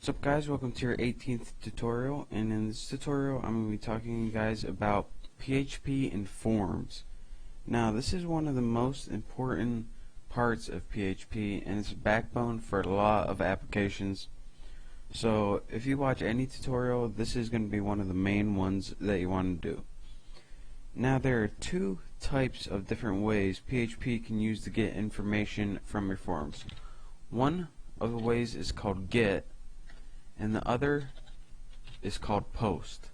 What's up guys, welcome to your 18th tutorial, and in this tutorial I'm going to be talking to you guys about PHP and forms. Now this is one of the most important parts of PHP and it's a backbone for a lot of applications. So if you watch any tutorial, this is going to be one of the main ones that you want to do. Now there are two types of different ways PHP can use to get information from your forms. One of the ways is called get, and the other is called post.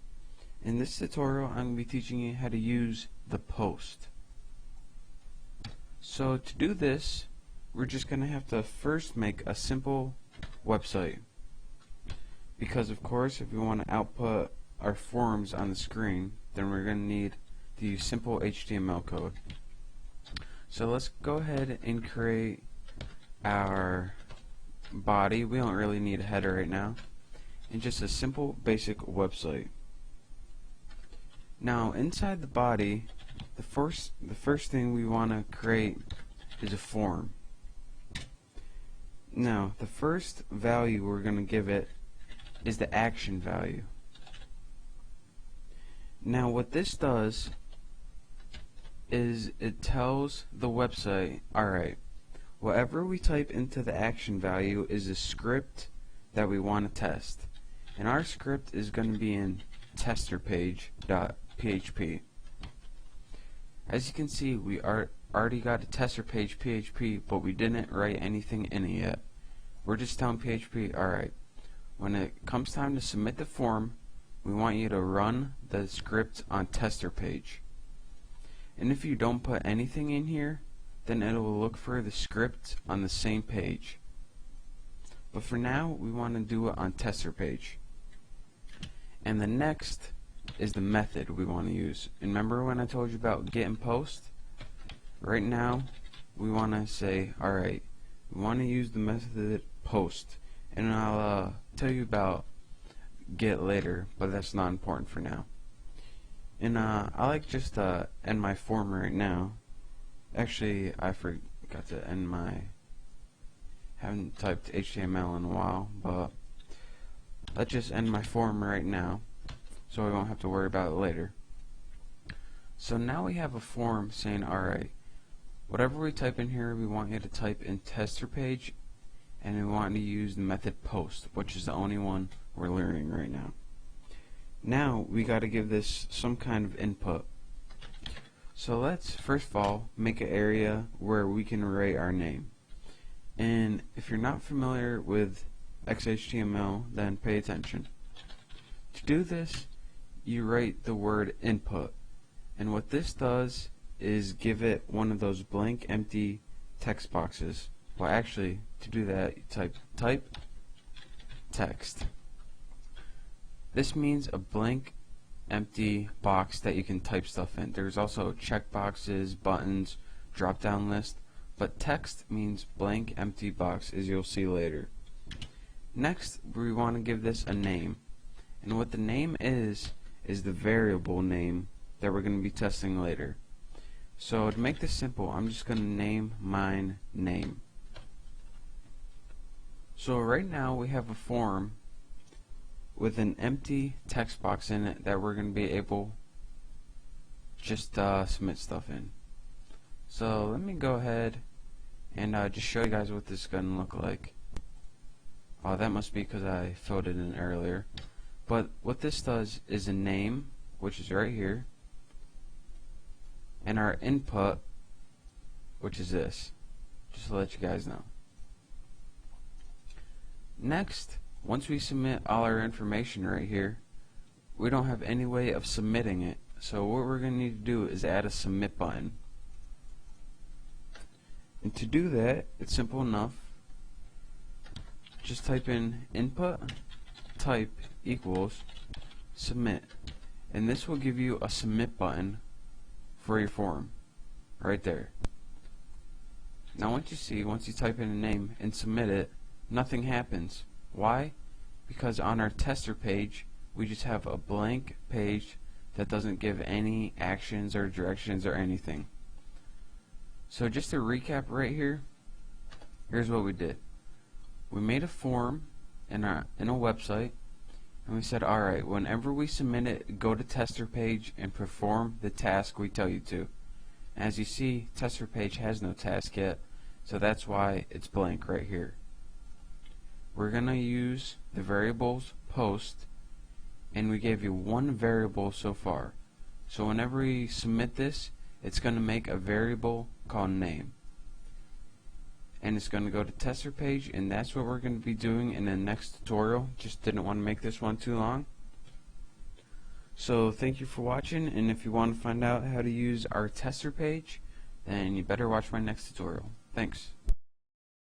In this tutorial I'm going to be teaching you how to use the post. So to do this, we're just going to have to first make a simple website, because of course if we want to output our forms on the screen, then we're going to need to use simple HTML code. So let's go ahead and create our body. We don't really need a header right now, and just a simple basic website. Now inside the body, the first thing we want to create is a form. Now the first value we're going to give it is the action value. Now what this does is it tells the website, alright, whatever we type into the action value is a script that we want to test, and our script is going to be in testerpage.php. As you can see, we already got a tester page PHP, but we didn't write anything in it yet. We're just telling PHP, alright, when it comes time to submit the form, we want you to run the script on tester page. And if you don't put anything in here, then it will look for the script on the same page. But for now, we want to do it on tester page. And the next is the method we want to use. And remember when I told you about get and post? Right now, we want to say, alright, we want to use the method post. And I'll tell you about get later, but that's not important for now. And I like just to end my form right now. Actually, I forgot to end my... haven't typed HTML in a while, but let's just end my form right now so we won't have to worry about it later. So now we have a form saying, alright, whatever we type in here, we want you to type in tester page, and we want to use the method post, which is the only one we're learning right now. Now we got to give this some kind of input. So let's first of all make an area where we can write our name. And if you're not familiar with XHTML, then pay attention. To do this, you write the word input, and what this does is give it one of those blank empty text boxes. Well, actually, to do that, you type text. This means a blank empty box that you can type stuff in. There's also checkboxes, buttons, drop down list, but text means blank empty box, as you'll see later. Next, we want to give this a name, and what the name is the variable name that we're going to be testing later. So to make this simple, I'm just going to name mine name. So right now we have a form with an empty text box in it that we're going to be able just submit stuff in. So let me go ahead and just show you guys what this is going to look like. Oh, that must be because I filled it in earlier. But what this does is a name, which is right here, and our input, which is this, just to let you guys know. Next, once we submit all our information right here, we don't have any way of submitting it. So what we're going to need to do is add a submit button. And to do that, it's simple enough. Just type in input type equals submit, and this will give you a submit button for your form right there. Now once you type in a name and submit it, nothing happens. Why? Because on our tester page we just have a blank page that doesn't give any actions or directions or anything. So just to recap right here, here's what we did. We made a form in a website, and we said, alright, whenever we submit it, go to tester page and perform the task we tell you to. As you see, tester page has no task yet, so that's why it's blank right here. We're going to use the variables post, and we gave you one variable so far. So whenever we submit this, it's going to make a variable called name. And it's going to go to tester page, and that's what we're going to be doing in the next tutorial. Just didn't want to make this one too long. So thank you for watching, and if you want to find out how to use our tester page, then you better watch my next tutorial. Thanks.